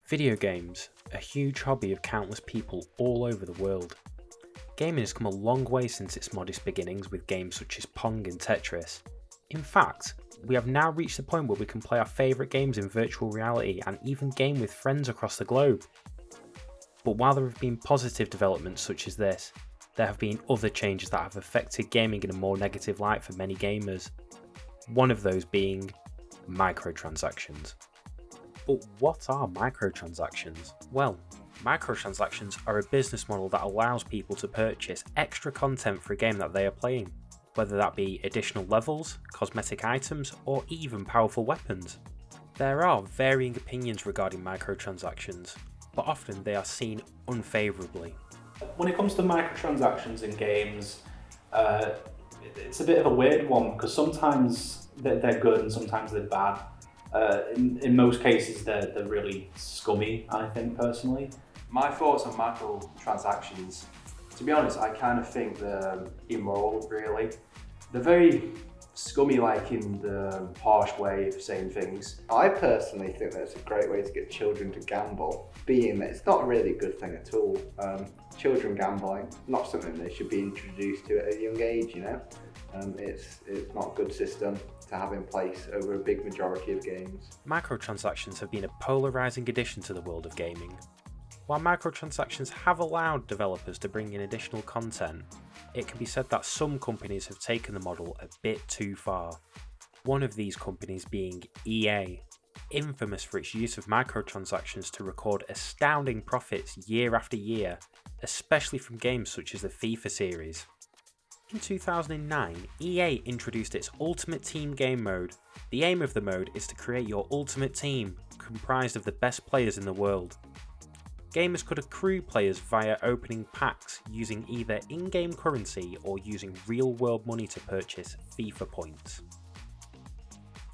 Video games, a huge hobby of countless people all over the world. Gaming has come a long way since its modest beginnings with games such as Pong and Tetris. In fact, we have now reached the point where we can play our favourite games in virtual reality and even game with friends across the globe. But while there have been positive developments such as this, there have been other changes that have affected gaming in a more negative light for many gamers. One of those being microtransactions. But what are microtransactions? Well, microtransactions are a business model that allows people to purchase extra content for a game that they are playing, whether that be additional levels, cosmetic items, or even powerful weapons. There are varying opinions regarding microtransactions, but often they are seen unfavourably. When it comes to microtransactions in games, it's a bit of a weird one because sometimes they're good and sometimes they're bad. In most cases, they're really scummy, I think, personally. My thoughts on microtransactions, to be honest, I kind of think they're immoral, really. They're very scummy, like in the harsh way of saying things. I personally think that's a great way to get children to gamble, being that it's not really a good thing at all. Children gambling, not something they should be introduced to at a young age, you know. It's not a good system to have in place over a big majority of games. Microtransactions have been a polarising addition to the world of gaming. While microtransactions have allowed developers to bring in additional content, it can be said that some companies have taken the model a bit too far. One of these companies being EA, infamous for its use of microtransactions to record astounding profits year after year, especially from games such as the FIFA series. In 2009, EA introduced its Ultimate Team game mode. The aim of the mode is to create your ultimate team, comprised of the best players in the world. Gamers could accrue players via opening packs using either in-game currency or using real-world money to purchase FIFA points.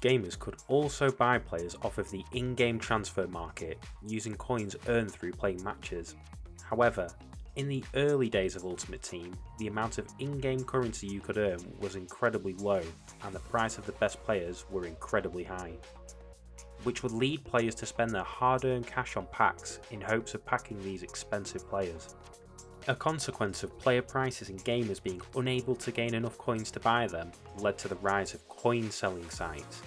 Gamers could also buy players off of the in-game transfer market using coins earned through playing matches. However, in the early days of Ultimate Team, the amount of in-game currency you could earn was incredibly low, and the price of the best players were incredibly high, which would lead players to spend their hard-earned cash on packs in hopes of packing these expensive players. A consequence of player prices and gamers being unable to gain enough coins to buy them led to the rise of coin-selling sites,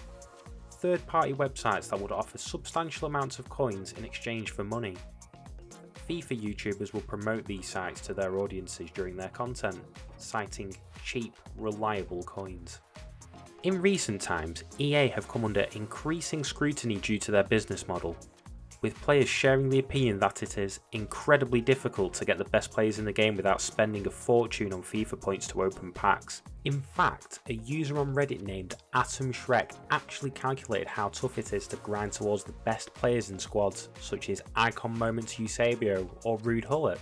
third-party websites that would offer substantial amounts of coins in exchange for money. FIFA YouTubers will promote these sites to their audiences during their content, citing cheap, reliable coins. In recent times, EA have come under increasing scrutiny due to their business model, with players sharing the opinion that it is incredibly difficult to get the best players in the game without spending a fortune on FIFA points to open packs. In fact, a user on Reddit named Atom Shrek actually calculated how tough it is to grind towards the best players in squads such as Icon Moments Eusebio or Rude Hullet.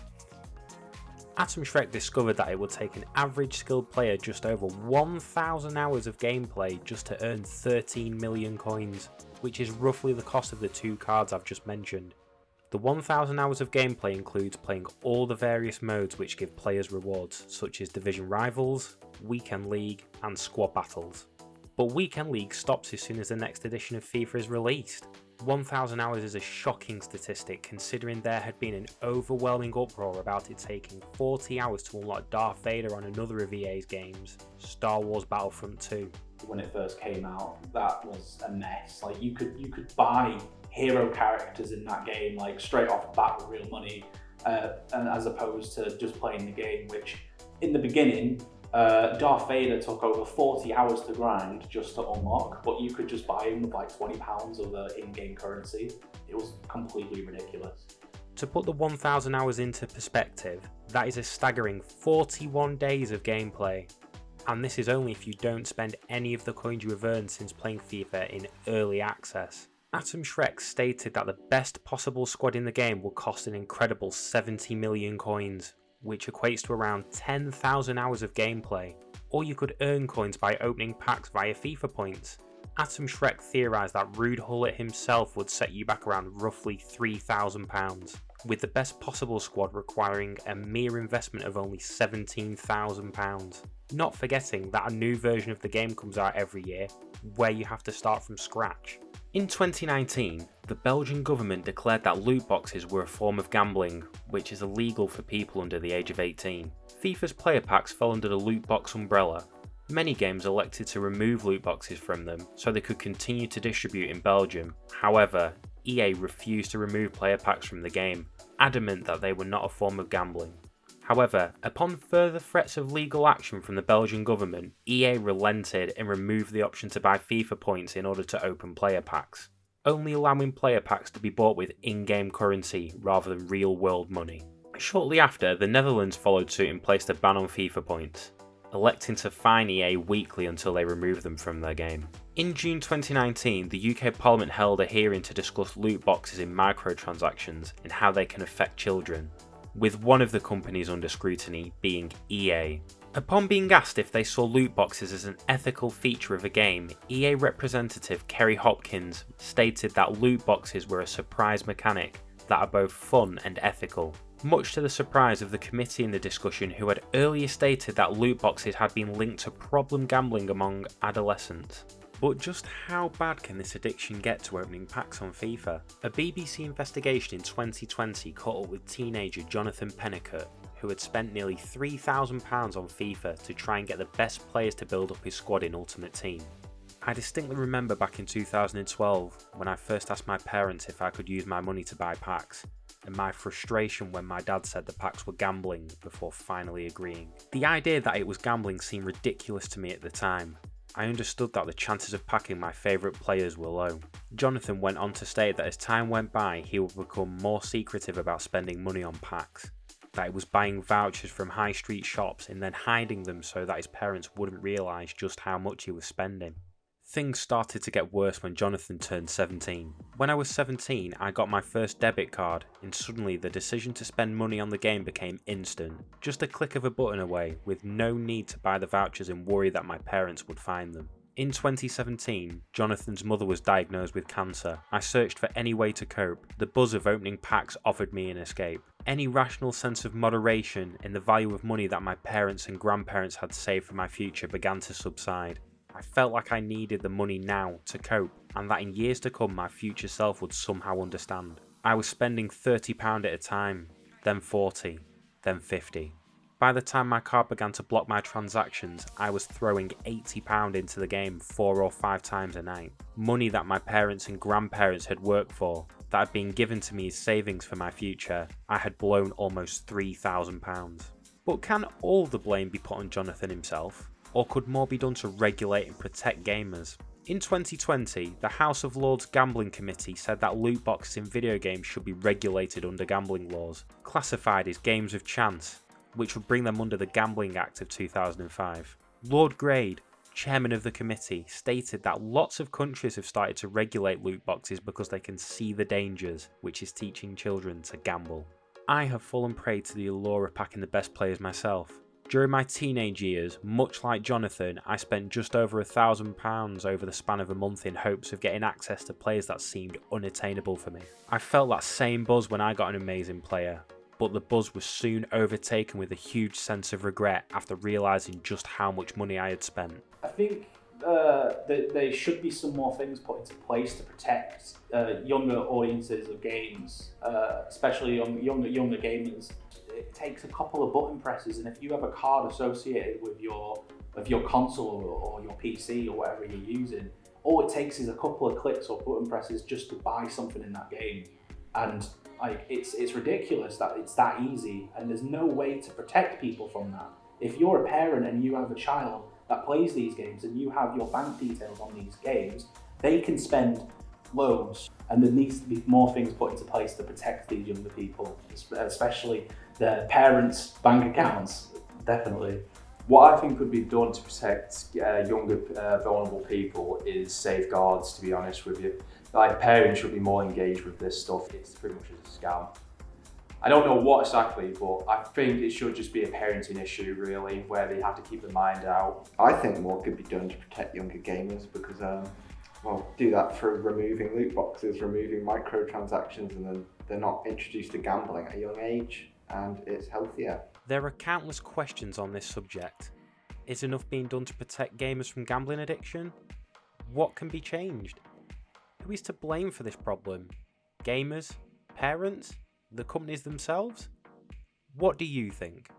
Atom Shrek discovered that it would take an average skilled player just over 1,000 hours of gameplay just to earn 13 million coins, which is roughly the cost of the two cards I've just mentioned. The 1,000 hours of gameplay includes playing all the various modes which give players rewards, such as Division Rivals, Weekend League, and Squad Battles. But Weekend League stops as soon as the next edition of FIFA is released. 1,000 hours is a shocking statistic considering there had been an overwhelming uproar about it taking 40 hours to unlock Darth Vader on another of EA's games, Star Wars Battlefront 2. When it first came out, that was a mess. Like you could buy hero characters in that game like straight off the bat with real money, and as opposed to just playing the game, which in the beginning Darth Vader took over 40 hours to grind just to unlock, but you could just buy him with like £20 of in-game currency. It was completely ridiculous. To put the 1,000 hours into perspective, that is a staggering 41 days of gameplay. And this is only if you don't spend any of the coins you have earned since playing FIFA in early access. Atom Shrek stated that the best possible squad in the game will cost an incredible 70 million coins, which equates to around 10,000 hours of gameplay, or you could earn coins by opening packs via FIFA points. Atom Shrek theorised that Rude Hullet himself would set you back around roughly £3,000, with the best possible squad requiring a mere investment of only £17,000. Not forgetting that a new version of the game comes out every year, where you have to start from scratch. In 2019, the Belgian government declared that loot boxes were a form of gambling, which is illegal for people under the age of 18. FIFA's player packs fell under the loot box umbrella. Many games elected to remove loot boxes from them so they could continue to distribute in Belgium. However, EA refused to remove player packs from the game, adamant that they were not a form of gambling. However, upon further threats of legal action from the Belgian government, EA relented and removed the option to buy FIFA points in order to open player packs, only allowing player packs to be bought with in-game currency rather than real-world money. Shortly after, the Netherlands followed suit and placed a ban on FIFA points, electing to fine EA weekly until they removed them from their game. In June 2019, the UK Parliament held a hearing to discuss loot boxes in microtransactions and how they can affect children, with one of the companies under scrutiny being EA. Upon being asked if they saw loot boxes as an ethical feature of a game, EA representative Kerry Hopkins stated that loot boxes were a surprise mechanic that are both fun and ethical, much to the surprise of the committee in the discussion, who had earlier stated that loot boxes had been linked to problem gambling among adolescents. But just how bad can this addiction get to opening packs on FIFA? A BBC investigation in 2020 caught up with teenager Jonathan Pennicutt, who had spent nearly £3,000 on FIFA to try and get the best players to build up his squad in Ultimate Team. I distinctly remember back in 2012 when I first asked my parents if I could use my money to buy packs, and my frustration when my dad said the packs were gambling before finally agreeing. The idea that it was gambling seemed ridiculous to me at the time. I understood that the chances of packing my favourite players were low. Jonathan went on to state that as time went by, he would become more secretive about spending money on packs, that he was buying vouchers from high street shops and then hiding them so that his parents wouldn't realise just how much he was spending. Things started to get worse when Jonathan turned 17. When I was 17, I got my first debit card, and suddenly the decision to spend money on the game became instant. Just a click of a button away, with no need to buy the vouchers and worry that my parents would find them. In 2017, Jonathan's mother was diagnosed with cancer. I searched for any way to cope. The buzz of opening packs offered me an escape. Any rational sense of moderation and the value of money that my parents and grandparents had saved for my future began to subside. I felt like I needed the money now to cope, and that in years to come my future self would somehow understand. I was spending £30 at a time, then 40, then 50. By the time my card began to block my transactions, I was throwing £80 into the game 4 or 5 times a night. Money that my parents and grandparents had worked for, that had been given to me as savings for my future. I had blown almost £3,000. But can all the blame be put on Jonathan himself? Or could more be done to regulate and protect gamers? In 2020, the House of Lords Gambling Committee said that loot boxes in video games should be regulated under gambling laws, classified as games of chance, which would bring them under the Gambling Act of 2005. Lord Grade, chairman of the committee, stated that lots of countries have started to regulate loot boxes because they can see the dangers, which is teaching children to gamble. I have fallen prey to the allure of packing the best players myself. During my teenage years, much like Jonathan, I spent just over £1,000 over the span of a month in hopes of getting access to players that seemed unattainable for me. I felt that same buzz when I got an amazing player, but the buzz was soon overtaken with a huge sense of regret after realising just how much money I had spent. I think there should be some more things put into place to protect younger audiences of games, especially younger gamers. It takes a couple of button presses, and if you have a card associated with your console or your PC or whatever you're using, all it takes is a couple of clicks or button presses just to buy something in that game. And it's ridiculous that it's that easy, and there's no way to protect people from that. If you're a parent and you have a child that plays these games and you have your bank details on these games, they can spend loads, and there needs to be more things put into place to protect these younger people, especially their parents' bank accounts. Definitely. What I think could be done to protect younger vulnerable people is safeguards, to be honest with you. Like, parents should be more engaged with this stuff. It's pretty much a scam. I don't know what exactly, but I think it should just be a parenting issue, really, where they have to keep their mind out. I think more could be done to protect younger gamers because, do that through removing loot boxes, removing microtransactions, and then they're not introduced to gambling at a young age, and it's healthier. There are countless questions on this subject. Is enough being done to protect gamers from gambling addiction? What can be changed? Who is to blame for this problem? Gamers? Parents? The companies themselves? What do you think?